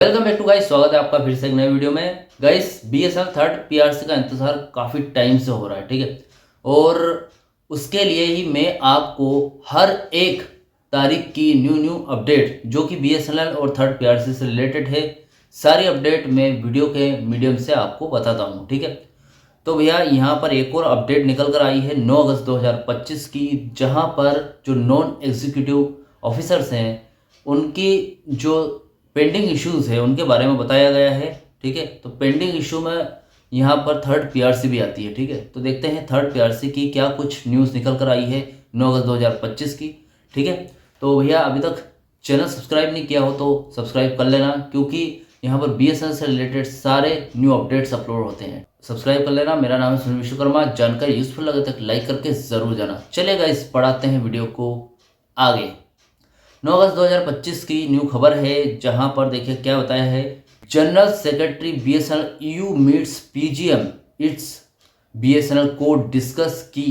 Welcome back to guys, स्वागत है आपका फिर से एक नए वीडियो में। गाइस बीएसएनएल थर्ड पीआरसी का इंतजार काफ़ी टाइम से हो रहा है, ठीक है। और उसके लिए ही मैं आपको हर एक तारीख की न्यू अपडेट जो कि बीएसएनएल और थर्ड पीआरसी से रिलेटेड है, सारी अपडेट मैं वीडियो के मीडियम से आपको बताता हूँ, ठीक है। तो भैया यहाँ पर एक और अपडेट निकल कर आई है 9 अगस्त 2025 की, जहाँ पर जो नॉन एग्जीक्यूटिव ऑफिसर्स हैं उनकी जो पेंडिंग इश्यूज है उनके बारे में बताया गया है, ठीक है। तो पेंडिंग इशू में यहाँ पर थर्ड पीआरसी भी आती है, ठीक है। तो देखते हैं थर्ड पीआरसी की क्या कुछ न्यूज़ निकल कर आई है 9 अगस्त 2025 की, ठीक है। तो भैया अभी तक चैनल सब्सक्राइब नहीं किया हो तो सब्सक्राइब कर लेना, क्योंकि यहाँ पर बीएसएनएल से रिलेटेड सारे न्यू अपडेट्स अपलोड होते हैं। सब्सक्राइब कर लेना। मेरा नाम है सुनील विश्वकर्मा। जानकारी यूजफुल लगे तक लाइक करके ज़रूर जाना। चलेगा, इस पढ़ाते हैं वीडियो को आगे। 9 अगस्त 2025 की न्यू खबर है, जहां पर देखिए क्या बताया है। General secretary BSNL EU meets PGM its BSNL code discuss की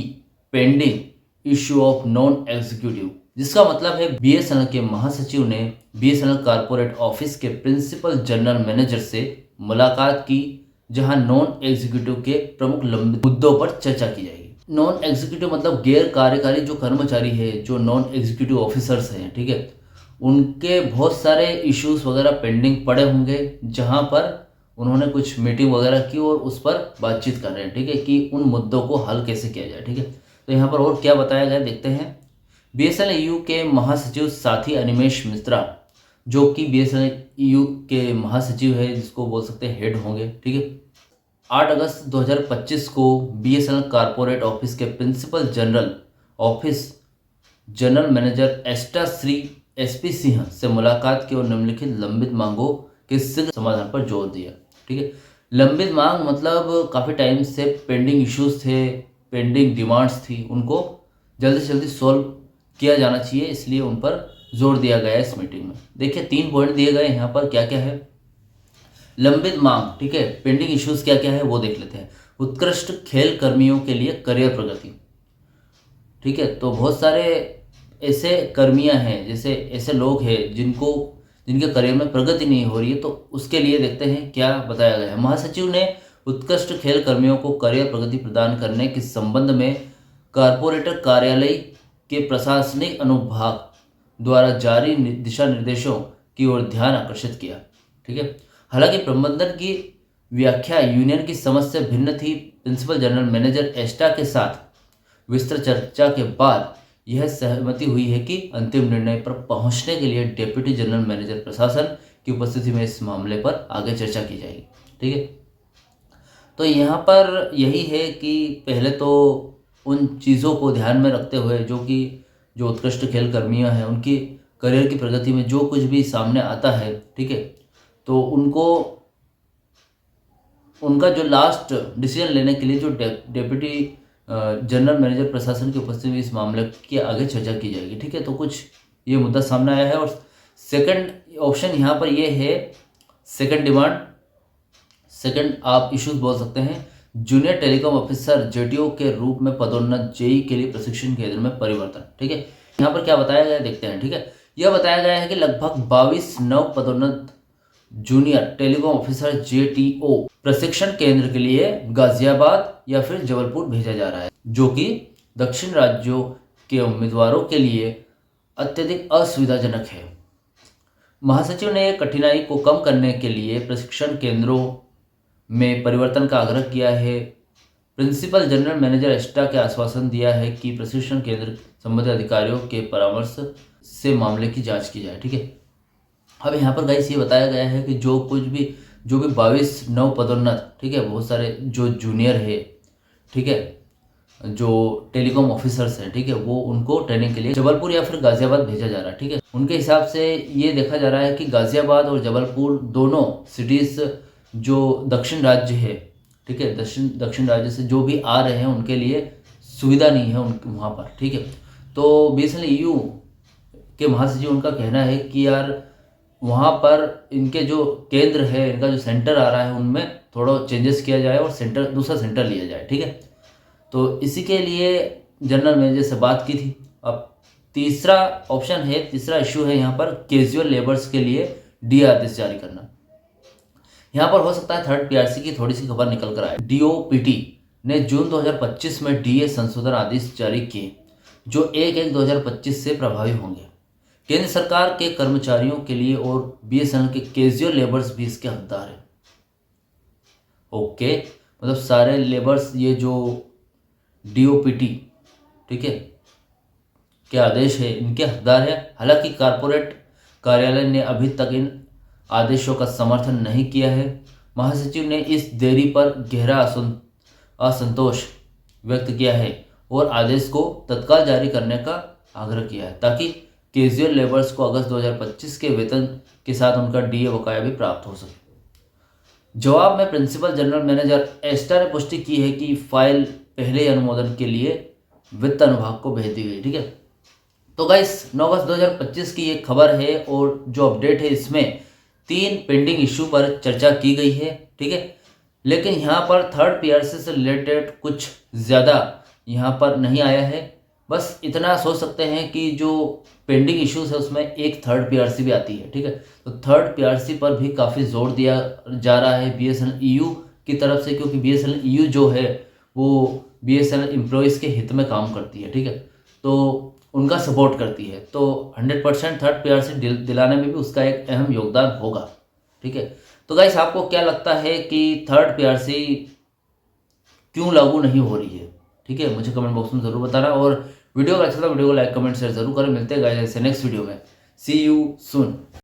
pending issue of non executive, जिसका मतलब है बीएसएनएल के महासचिव ने बीएसएनएल कारपोरेट ऑफिस के प्रिंसिपल जनरल मैनेजर से मुलाकात की, जहां नॉन एग्जीक्यूटिव के प्रमुख लंबित मुद्दों पर चर्चा की जाएगी। नॉन एग्जीक्यूटिव मतलब गैर कार्यकारी जो कर्मचारी है, जो नॉन एग्जीक्यूटिव ऑफिसर्स हैं, ठीक है, उनके बहुत सारे इश्यूज वगैरह पेंडिंग पड़े होंगे, जहां पर उन्होंने कुछ मीटिंग वगैरह की और उस पर बातचीत कर रहे हैं, ठीक है, कि उन मुद्दों को हल कैसे किया जाए, ठीक है। तो यहाँ पर और क्या बताया गया देखते हैं। बीएसएनएल ईयू के महासचिव साथी अनिमेश मिश्रा, जो कि बीएसएनएल ईयू के महासचिव है, जिसको बोल सकते हैं हेड होंगे, ठीक है। 8 अगस्त 2025 को बीएसएनएल कारपोरेट ऑफिस के principal general office general manager एस्टा श्री एसपी सिंह से मुलाकात की और निम्नलिखित लंबित मांगों के शीघ्र समाधान पर जोर दिया, ठीक है। लंबित मांग मतलब काफ़ी टाइम से पेंडिंग इश्यूज थे, पेंडिंग डिमांड्स थी, उनको जल्दी से जल्दी सॉल्व किया जाना चाहिए, इसलिए उन पर जोर दिया गया है इस मीटिंग में। देखिए 3 पॉइंट दिए गए यहाँ पर, क्या क्या है। लंबित मांग, ठीक है, पेंडिंग इश्यूज क्या क्या है वो देख लेते हैं। उत्कृष्ट खेल कर्मियों के लिए करियर प्रगति, ठीक है। तो बहुत सारे ऐसे कर्मियां हैं, जैसे ऐसे लोग हैं जिनके करियर में प्रगति नहीं हो रही है, तो उसके लिए देखते हैं क्या बताया गया है। महासचिव ने उत्कृष्ट खेल कर्मियों को करियर प्रगति प्रदान करने के संबंध में कारपोरेटर कार्यालय के प्रशासनिक अनुभाग द्वारा जारी दिशा निर्देशों की ओर ध्यान आकर्षित किया, ठीक है। हालांकि प्रबंधन की व्याख्या यूनियन की समझ से भिन्न थी। प्रिंसिपल जनरल मैनेजर एस्टा के साथ विस्तृत चर्चा के बाद यह सहमति हुई है कि अंतिम निर्णय पर पहुंचने के लिए डेप्यूटी जनरल मैनेजर प्रशासन की उपस्थिति में इस मामले पर आगे चर्चा की जाएगी, ठीक है। तो यहाँ पर यही है कि पहले तो उन चीज़ों को ध्यान में रखते हुए जो उत्कृष्ट खेल कर्मियाँ हैं उनकी करियर की प्रगति में जो कुछ भी सामने आता है, ठीक है, तो उनका जो लास्ट डिसीजन लेने के लिए जो डेप्यूटी जनरल मैनेजर प्रशासन की उपस्थिति में इस मामले की आगे चर्चा की जाएगी, ठीक है। तो कुछ ये मुद्दा सामने आया है। और सेकंड ऑप्शन यहाँ पर ये है, सेकंड डिमांड, सेकंड आप इश्यूज बोल सकते हैं। जूनियर टेलीकॉम ऑफिसर जेटीओ के रूप में पदोन्नत जेई के लिए प्रशिक्षण केंद्र में परिवर्तन, ठीक है। यहाँ पर क्या बताया गया है देखते हैं, ठीक है। यह बताया गया है कि लगभग 22 नव पदोन्नत जूनियर टेलीकॉम ऑफिसर जेटीओ प्रशिक्षण केंद्र के लिए गाजियाबाद या फिर जबलपुर भेजा जा रहा है, जो कि दक्षिण राज्यों के उम्मीदवारों के लिए अत्यधिक असुविधाजनक है। महासचिव ने कठिनाई को कम करने के लिए प्रशिक्षण केंद्रों में परिवर्तन का आग्रह किया है। प्रिंसिपल जनरल मैनेजर एस्टा के आश्वासन दिया है कि प्रशिक्षण केंद्र संबंधित अधिकारियों के परामर्श से मामले की जांच की जाए, ठीक है। अब यहाँ पर गाइस ये बताया गया है कि जो भी 22 नव पदोन्नत, ठीक है, बहुत सारे जो जूनियर है, ठीक है, जो टेलीकॉम ऑफिसर्स हैं, ठीक है, वो उनको ट्रेनिंग के लिए जबलपुर या फिर गाजियाबाद भेजा जा रहा है, ठीक है। उनके हिसाब से ये देखा जा रहा है कि गाजियाबाद और जबलपुर दोनों सिटीज़ जो दक्षिण राज्य है, ठीक है, दक्षिण राज्य से जो भी आ रहे हैं उनके लिए सुविधा नहीं है उनके वहाँ पर, ठीक है। तो बीएसएनएल ईयू के महासचिव उनका कहना है कि यार वहाँ पर इनके जो केंद्र है, इनका जो सेंटर आ रहा है उनमें थोड़ा चेंजेस किया जाए और दूसरा सेंटर लिया जाए, ठीक है। तो इसी के लिए जनरल मैनेजर से बात की थी। अब तीसरा ऑप्शन है, तीसरा इश्यू है यहाँ पर कैजुअल लेबर्स के लिए डी आदेश जारी करना, यहाँ पर हो सकता है थर्ड पीआरसी की थोड़ी सी खबर निकल कर आए। डीओपीटी ने जून 2025 में डीए संशोधन आदेश जारी किए जो 1/1/2025 से प्रभावी होंगे। केंद्र सरकार के कर्मचारियों के लिए और बीएसएनएल के कैजुअल लेबर्स भी इसके हकदार हैं। ओके, मतलब सारे लेबर्स ये जो डीओपीटी, ठीक है, के आदेश है इनके हकदार है। हालांकि कारपोरेट कार्यालय ने अभी तक इन आदेशों का समर्थन नहीं किया है। महासचिव ने इस देरी पर गहरा असंतोष व्यक्त किया है और आदेश को तत्काल जारी करने का आग्रह किया है ताकि कैजुअल लेबर्स को अगस्त 2025 के वेतन के साथ उनका डीए बकाया भी प्राप्त हो सके। जवाब में प्रिंसिपल जनरल मैनेजर एस्टा ने पुष्टि की है कि फाइल पहले अनुमोदन के लिए वित्त अनुभाग को भेज दी गई। ठीक है, तो गाइस 9 अगस्त 2025 की ये खबर है और जो अपडेट है इसमें 3 पेंडिंग इशू पर चर्चा की गई है। ठीक है, लेकिन यहाँ पर थर्ड पीआरसी से रिलेटेड कुछ ज़्यादा यहाँ पर नहीं आया है। बस इतना सोच सकते हैं कि जो पेंडिंग इश्यूज है उसमें एक थर्ड पीआरसी भी आती है। ठीक है, तो थर्ड पीआरसी पर भी काफ़ी जोर दिया जा रहा है बीएसएनएल ईयू की तरफ से, क्योंकि बीएसएनएल ईयू जो है वो बीएसएनएल एम्प्लॉयज़ के हित में काम करती है। ठीक है, तो उनका सपोर्ट करती है, तो 100% थर्ड पीआरसी दिलाने में भी उसका एक अहम योगदान होगा। ठीक है, तो गाइस आपको क्या लगता है कि थर्ड पीआरसी क्यों लागू नहीं हो रही है? ठीक है, मुझे कमेंट बॉक्स में ज़रूर बताना और वीडियो का अच्छा था वीडियो को लाइक कमेंट शेयर जरूर करें। मिलते हैं गाइस ऐसे नेक्स्ट वीडियो में। सी यू सून।